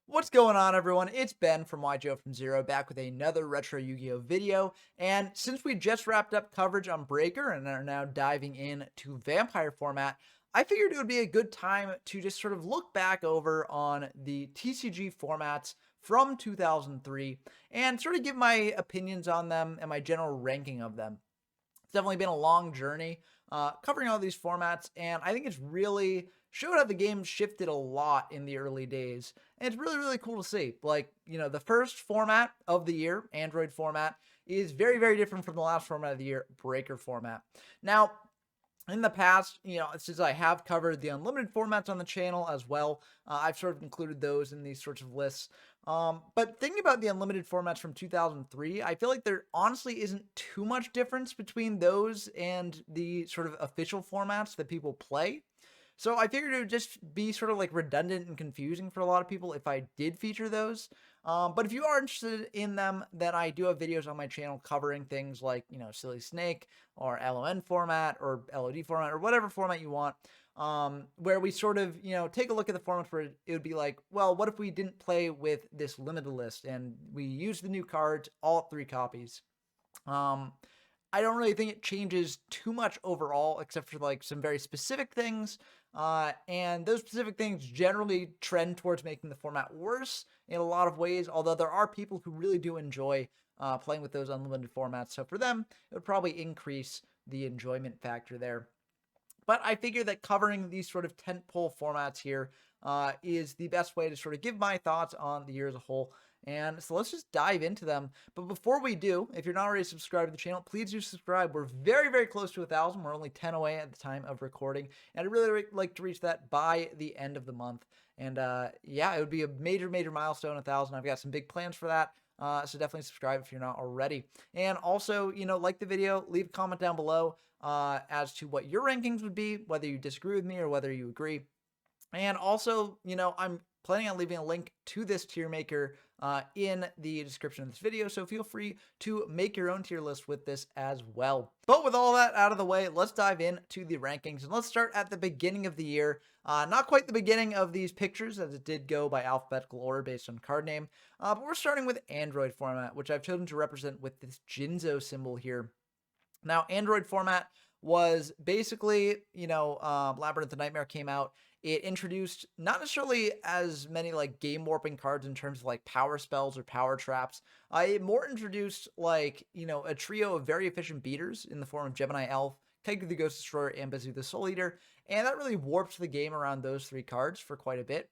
What's going on, everyone? It's Ben from YGO from Zero, back with another Retro Yu-Gi-Oh video. And since we just wrapped up coverage on Breaker and are now diving in to Vampire format, I figured it would be a good time to just sort of look back over on the TCG formats from 2003 and sort of give my opinions on them and my general ranking of them. It's definitely been a long journey covering all these formats, and I think it's really showed how the game shifted a lot in the early days. And it's really, really cool to see. Like, the first format of the year, Android format, is very, very different from the last format of the year, Breaker format. Now, in the past, since I have covered the unlimited formats on the channel as well, I've sort of included those in these sorts of lists. But thinking about the unlimited formats from 2003, I feel like there honestly isn't too much difference between those and the sort of official formats that people play. So I figured it would just be sort of like redundant and confusing for a lot of people if I did feature those. But if you are interested in them, then I do have videos on my channel covering things like, Silly Snake or LON format or LOD format or whatever format you want, where we sort of, take a look at the formats where it would be like, well, what if we didn't play with this limited list and we use the new cards, all 3 copies? Um, I don't really think it changes too much overall, except for like some very specific things. And those specific things generally trend towards making the format worse in a lot of ways, although there are people who really do enjoy playing with those unlimited formats. So for them, it would probably increase the enjoyment factor there. But I figure that covering these sort of tentpole formats here is the best way to sort of give my thoughts on the year as a whole. And so let's just dive into them. But before we do, if you're not already subscribed to the channel, please do subscribe. We're very, very close to 1,000. We're only 10 away at the time of recording. And I'd really like to reach that by the end of the month. And yeah, it would be a major, major milestone, 1,000. I've got some big plans for that. So definitely subscribe if you're not already. And also, like the video, leave a comment down below as to what your rankings would be, whether you disagree with me or whether you agree. And also, I'm planning on leaving a link to this tier maker in the description of this video, so feel free to make your own tier list with this as well. But with all that out of the way, let's dive into the rankings, and let's start at the beginning of the year. Not quite the beginning of these pictures, as it did go by alphabetical order based on card name, but we're starting with Android format, which I've chosen to represent with this Jinzo symbol here. Now, Android format was basically, Labyrinth of Nightmare came out. It introduced not necessarily as many like game warping cards in terms of like power spells or power traps. It more introduced like, a trio of very efficient beaters in the form of Gemini Elf, Kaiku the Ghost Destroyer, and Bazoo the Soul Eater. And that really warped the game around those 3 cards for quite a bit.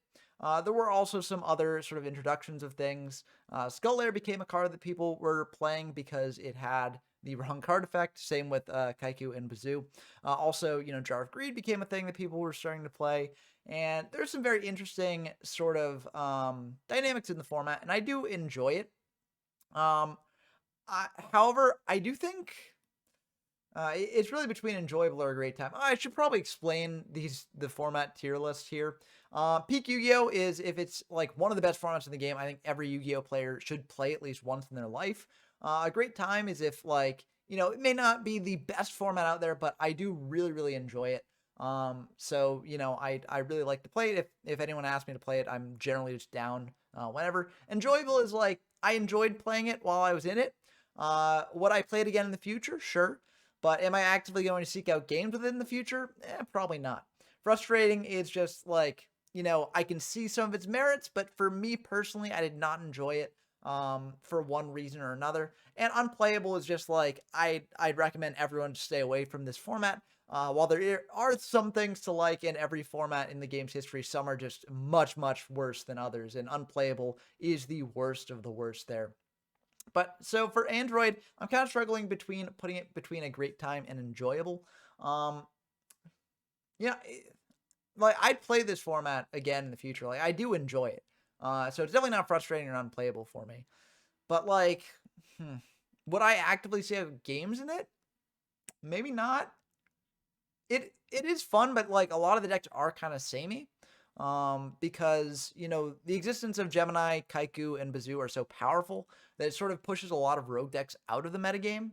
There were also some other sort of introductions of things. Skull Lair became a card that people were playing because it had the wrong card effect. Same with Kaiku and Bazoo. Also, Jar of Greed became a thing that people were starting to play. And there's some very interesting sort of dynamics in the format, and I do enjoy it. However, I do think it's really between enjoyable or a great time. I should probably explain the format tier list here. Peak Yu-Gi-Oh! Is if it's like one of the best formats in the game. I think every Yu-Gi-Oh! Player should play at least once in their life. A great time is if like, it may not be the best format out there, but I do really, really enjoy it. So, I really like to play it. If anyone asks me to play it, I'm generally just down whenever. Enjoyable is like, I enjoyed playing it while I was in it. Would I play it again in the future? Sure. But am I actively going to seek out games with it in the future? Probably not. Frustrating is just like, I can see some of its merits, but for me personally, I did not enjoy it for one reason or another. And unplayable is just like, I'd recommend everyone to stay away from this format. While there are some things to like in every format in the game's history, some are just much, much worse than others, and unplayable is the worst of the worst there. But so for Android, I'm kind of struggling between putting it between a great time and enjoyable. Um, yeah, like I'd play this format again in the future. Like I do enjoy it. So it's definitely not frustrating or unplayable for me. But like, would I actively say games in it? Maybe not. It is fun, but like a lot of the decks are kind of samey. Because the existence of Gemini, Kaiku, and Bazoo are so powerful that it sort of pushes a lot of rogue decks out of the metagame.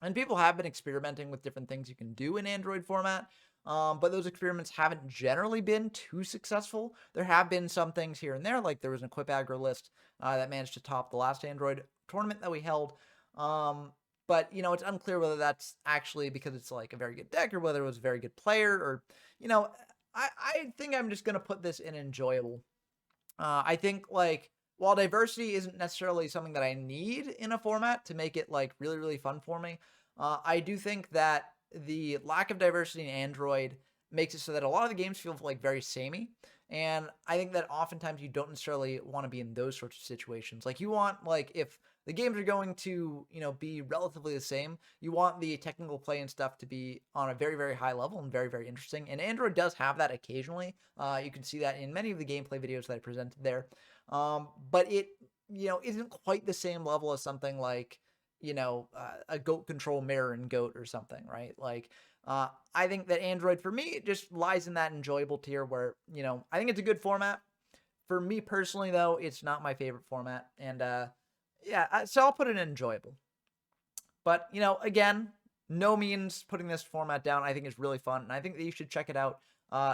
And people have been experimenting with different things you can do in Android format. But those experiments haven't generally been too successful. There have been some things here and there, like there was an Equip Aggro list that managed to top the last Android tournament that we held. But, it's unclear whether that's actually because it's like a very good deck or whether it was a very good player or, you know, I think I'm just going to put this in enjoyable. I think like while diversity isn't necessarily something that I need in a format to make it like really, really fun for me, I do think that the lack of diversity in Android makes it so that a lot of the games feel like very samey. And I think that oftentimes you don't necessarily want to be in those sorts of situations. Like you want like if the games are going to, be relatively the same, you want the technical play and stuff to be on a very, very high level and very, very interesting. And Android does have that occasionally. You can see that in many of the gameplay videos that I presented there. But it, isn't quite the same level as something like, a goat control mirror in goat or something, right? Like, I think that Android for me just lies in that enjoyable tier where, I think it's a good format. For me personally, though, it's not my favorite format. And, yeah, so I'll put it in enjoyable. But, again, no means putting this format down. I think it's really fun, and I think that you should check it out.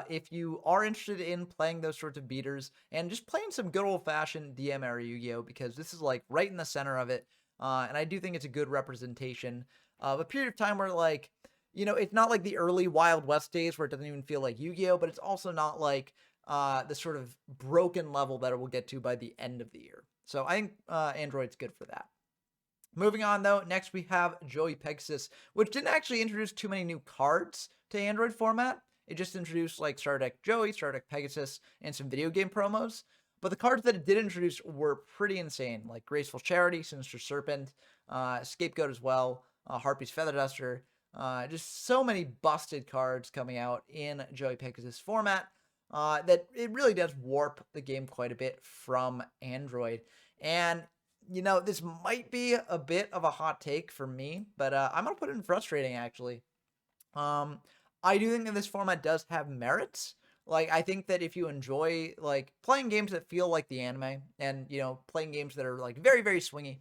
If you are interested in playing those sorts of beaters and just playing some good old-fashioned DM era Yu-Gi-Oh! Because this is like right in the center of it, and I do think it's a good representation of a period of time where like, it's not like the early Wild West days where it doesn't even feel like Yu-Gi-Oh! But it's also not like the sort of broken level that it will get to by the end of the year. So I think Android's good for that. Moving on, though, next we have Joey-Pegasus, which didn't actually introduce too many new cards to Android format. It just introduced, like, Starter Deck Joey, Starter Deck Pegasus, and some video game promos. But the cards that it did introduce were pretty insane, like Graceful Charity, Sinister Serpent, Scapegoat as well, Harpy's Feather Duster. Just so many busted cards coming out in Joey-Pegasus format that it really does warp the game quite a bit from Android. And this might be a bit of a hot take for me, but I'm going to put it in frustrating, actually. I do think that this format does have merits. Like, I think that if you enjoy, like, playing games that feel like the anime and, playing games that are, like, very, very swingy,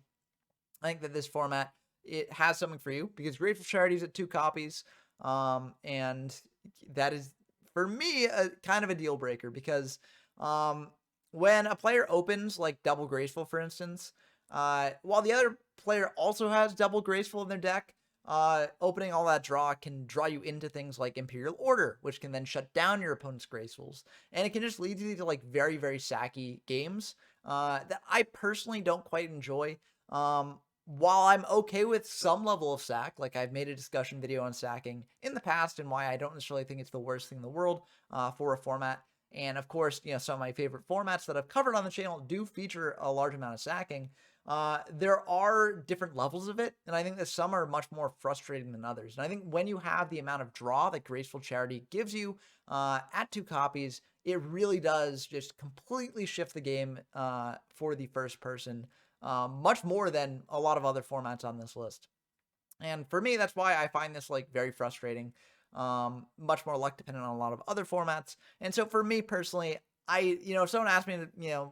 I think that this format, it has something for you because Grateful Charity's at 2 copies. And that is, for me, a kind of a deal breaker because when a player opens, like, Double Graceful, for instance, while the other player also has Double Graceful in their deck, opening all that draw can draw you into things like Imperial Order, which can then shut down your opponent's Gracefuls. And it can just lead you to like very, very sacky games that I personally don't quite enjoy. While I'm okay with some level of sack, like I've made a discussion video on sacking in the past and why I don't necessarily think it's the worst thing in the world for a format. And of course, some of my favorite formats that I've covered on the channel do feature a large amount of sacking. There are different levels of it, and I think that some are much more frustrating than others. And I think when you have the amount of draw that Graceful Charity gives you at 2 copies, it really does just completely shift the game for the first person, much more than a lot of other formats on this list. And for me, that's why I find this like very frustrating. Much more luck dependent on a lot of other formats. And so for me personally, if someone asked me,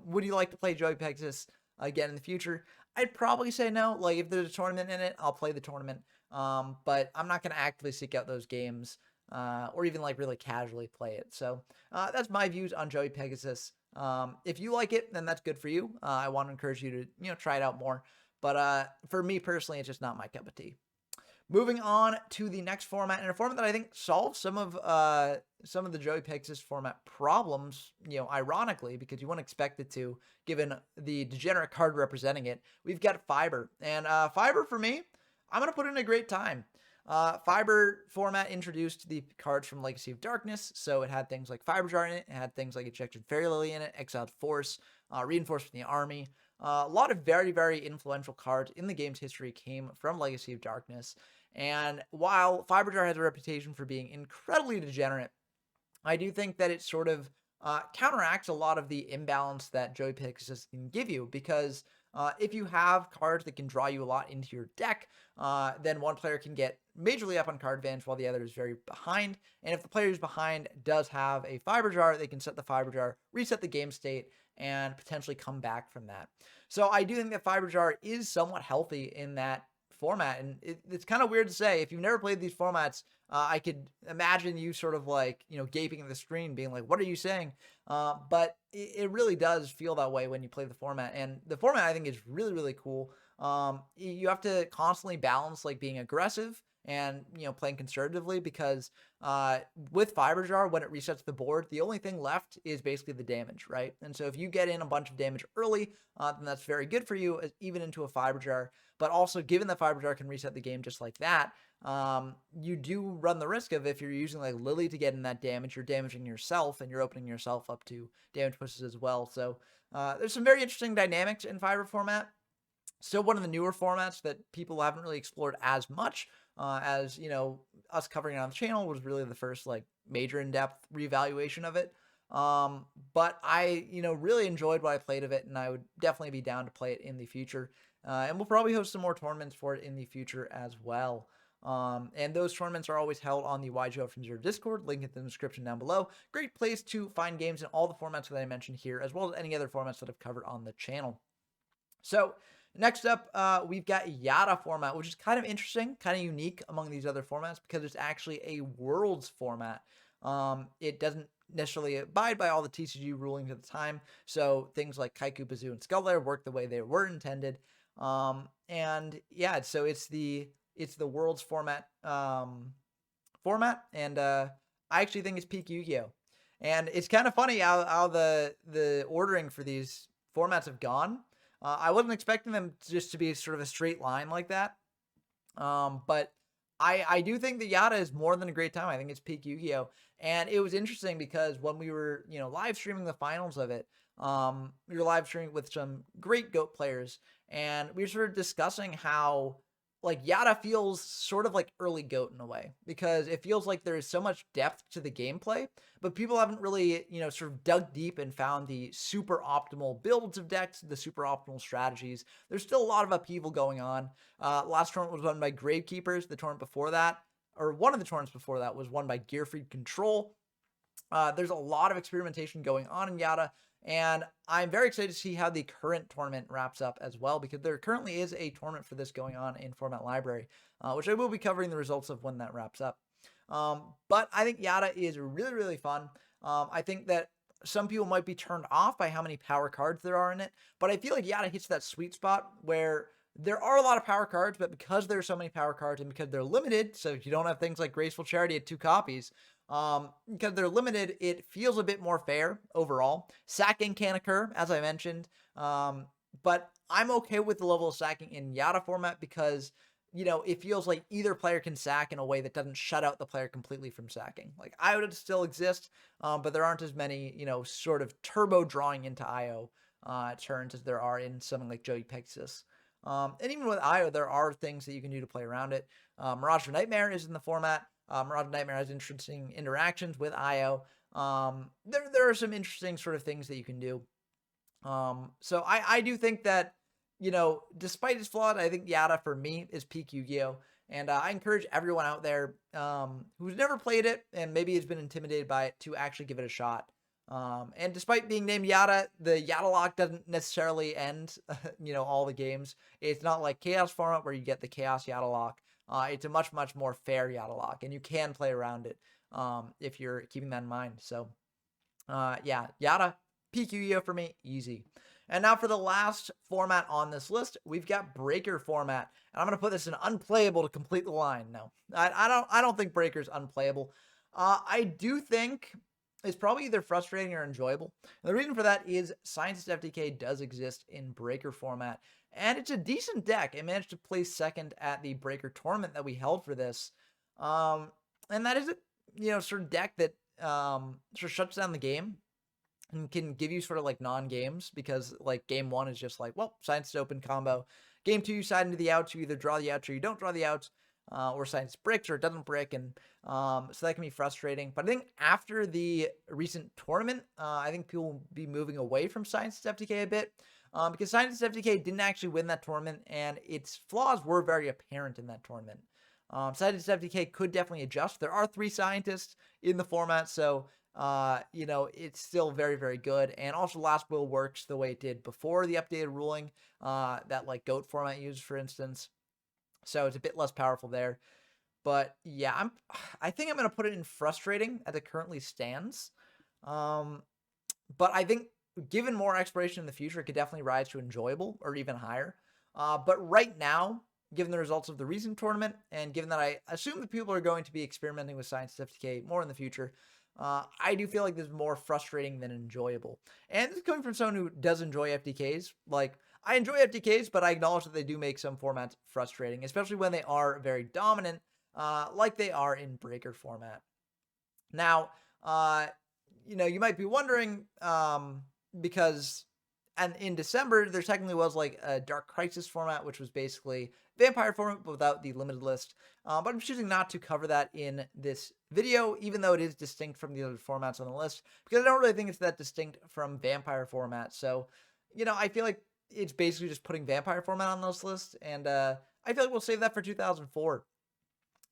would you like to play Joey-Pegasus again in the future? I'd probably say no. Like if there's a tournament in it, I'll play the tournament. But I'm not going to actively seek out those games or even like really casually play it. So that's my views on Joey-Pegasus. If you like it, then that's good for you. I want to encourage you to, try it out more. But for me personally, it's just not my cup of tea. Moving on to the next format, and a format that I think solves some of the Joey-Pegasus format problems, ironically, because you wouldn't expect it to, given the degenerate card representing it. We've got Fiber, and Fiber for me, I'm gonna put in a great time. Fiber format introduced the cards from Legacy of Darkness, so it had things like Fiber Jar in it, it had things like Ejected Fairy Lily in it, Exiled Force, Reinforcement in the Army. A lot of very, very influential cards in the game's history came from Legacy of Darkness. And while Fiber Jar has a reputation for being incredibly degenerate, I do think that it sort of counteracts a lot of the imbalance that Joey-Pegasus can give you because if you have cards that can draw you a lot into your deck, then one player can get majorly up on card advantage while the other is very behind. And if the player who's behind does have a Fiber Jar, they can set the Fiber Jar, reset the game state, and potentially come back from that. So I do think that Fiber Jar is somewhat healthy in that format, and it's kind of weird to say. If you've never played these formats, I could imagine you sort of like, gaping at the screen, being like, what are you saying? But it really does feel that way when you play the format. And the format, I think, is really, really cool. You have to constantly balance like being aggressive and, playing conservatively, because with Fiber Jar, when it resets the board, the only thing left is basically the damage, right? And so if you get in a bunch of damage early, then that's very good for you, even into a Fiber Jar. But also, given that Fiber Jar can reset the game just like that, you do run the risk of, if you're using like Lily to get in that damage, you're damaging yourself and you're opening yourself up to damage pushes as well. So there's some very interesting dynamics in Fiber format. Still one of the newer formats that people haven't really explored as much, as us covering it on the channel was really the first like major in-depth reevaluation of it. But I really enjoyed what I played of it, and I would definitely be down to play it in the future. And we'll probably host some more tournaments for it in the future as well. And those tournaments are always held on the YGO from Zero Discord, link in the description down below. Great place to find games in all the formats that I mentioned here, as well as any other formats that I've covered on the channel. So next up, we've got Yata format, which is kind of interesting, kind of unique among these other formats, because it's actually a Worlds format. It doesn't necessarily abide by all the TCG rulings at the time, so things like Kaiku, Bazoo, and Skull Lair work the way they were intended. And yeah, so it's the Worlds format, and I actually think it's peak Yu-Gi-Oh! And it's kind of funny how the ordering for these formats have gone. I wasn't expecting them just to be sort of a straight line like that. But I do think that Yata is more than a great time. I think it's peak Yu-Gi-Oh! And it was interesting because when we were, live streaming the finals of it, we were live streaming with some great GOAT players, and we were sort of discussing how like Yata feels sort of like early GOAT in a way, because it feels like there is so much depth to the gameplay, but people haven't really, sort of dug deep and found the super optimal builds of decks, the super optimal strategies. There's still a lot of upheaval going on. Last tournament was won by Gravekeepers. The tournament before that, or one of the tournaments before that, was won by Gearfried Control. There's a lot of experimentation going on in Yata, and I'm very excited to see how the current tournament wraps up as well, because there currently is a tournament for this going on in Format Library, which I will be covering the results of when that wraps up. But I think Yata is really, really fun. I think that some people might be turned off by how many power cards there are in it, but I feel like Yata hits that sweet spot where there are a lot of power cards, but because there are so many power cards and because they're limited, so you don't have things like Graceful Charity at 2 copies, because they're limited, it feels a bit more fair overall. Sacking can occur, as I mentioned, but I'm okay with the level of sacking in Yata format because, it feels like either player can sack in a way that doesn't shut out the player completely from sacking. Like, IO would still exist, but there aren't as many, sort of turbo drawing into IO turns as there are in something like Joey-Pegasus. And even with IO, there are things that you can do to play around it. Mirage of Nightmare is in the format. Mirage of Nightmare has interesting interactions with IO. There are some interesting sort of things that you can do. So I do think that, despite its flaws, I think Yata for me is peak Yu-Gi-Oh! And I encourage everyone out there who's never played it and maybe has been intimidated by it to actually give it a shot. And despite being named Yata, the Yata lock doesn't necessarily end, all the games. It's not like Chaos format where you get the Chaos Yata lock. It's a much, much more fair Yata lock, and you can play around it if you're keeping that in mind. So, yeah, Yata, peak Yu-Gi-Oh! For me, easy. And now for the last format on this list, we've got Breaker format. And I'm going to put this in unplayable to complete the line. No, I don't think Breaker's unplayable. I do think it's probably either frustrating or enjoyable. And the reason for that is Scientist FTK does exist in Breaker format, and it's a decent deck. It managed to place second at the Breaker tournament that we held for this. And that is a, sort of deck that sort of shuts down the game and can give you sort of like non-games, because like game 1 is just like, well, Scientist open combo. Game 2, you side into the outs, you either draw the outs or you don't draw the outs. Or Scientist bricks or it doesn't brick, and so that can be frustrating. But I think after the recent tournament, I think people will be moving away from Scientist FTK a bit, because Scientist FTK didn't actually win that tournament, and its flaws were very apparent in that tournament. Scientist FTK could definitely adjust. There are 3 scientists in the format, so it's still very, very good. And also Last Will works the way it did before the updated ruling that like GOAT format used, for instance. So it's a bit less powerful there. But yeah, I think I'm gonna put it in frustrating as it currently stands. Um, but I think given more exploration in the future, it could definitely rise to enjoyable or even higher. But right now, given the results of the recent tournament, and given that I assume that people are going to be experimenting with Science FTK more in the future, I do feel like this is more frustrating than enjoyable. And this is coming from someone who does enjoy FTKs. Like, I enjoy FTKs, but I acknowledge that they do make some formats frustrating, especially when they are very dominant, like they are in Breaker format. Now, uh, you might be wondering, because, and in December, there technically was like a Dark Crisis format, which was basically Vampire format but without the limited list. But I'm choosing not to cover that in this video, even though it is distinct from the other formats on the list, because I don't really think it's that distinct from Vampire format. So, I feel like it's basically just putting Vampire format on this list, and I feel like we'll save that for 2004.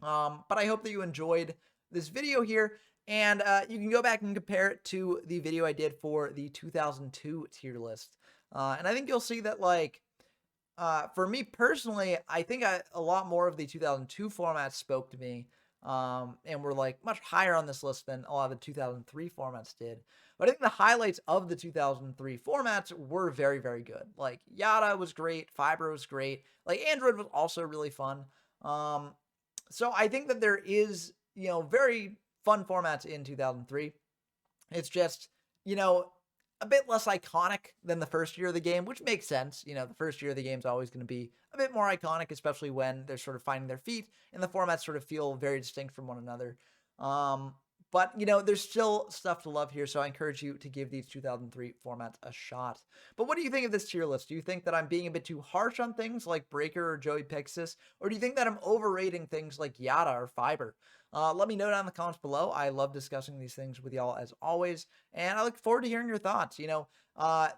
But I hope that you enjoyed this video here, and you can go back and compare it to the video I did for the 2002 tier list. And I think you'll see that, like, for me personally, I think a lot more of the 2002 formats spoke to me, and were like much higher on this list than a lot of the 2003 formats did. But I think the highlights of the 2003 formats were very, very good. Like, Yata was great, Fiber was great, like Android was also really fun. Um, so I think that there is, very fun formats in 2003. It's just, you know, a bit less iconic than the first year of the game, which makes sense. The first year of the game is always going to be a bit more iconic, especially when they're sort of finding their feet and the formats sort of feel very distinct from one another. Um, but, there's still stuff to love here, so I encourage you to give these 2003 formats a shot. But what do you think of this tier list? Do you think that I'm being a bit too harsh on things like Breaker or Joey-Pegasus, or do you think that I'm overrating things like Yata or Fiber? Let me know down in the comments below. I love discussing these things with y'all as always, and I look forward to hearing your thoughts.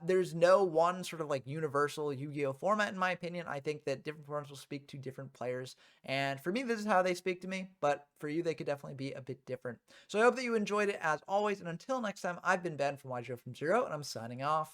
There's no one sort of like universal Yu-Gi-Oh format in my opinion. I think that different formats will speak to different players, and for me, this is how they speak to me, but for you, they could definitely be a bit different. So I hope that you enjoyed it as always, and until next time, I've been Ben from YGO from Zero, and I'm signing off.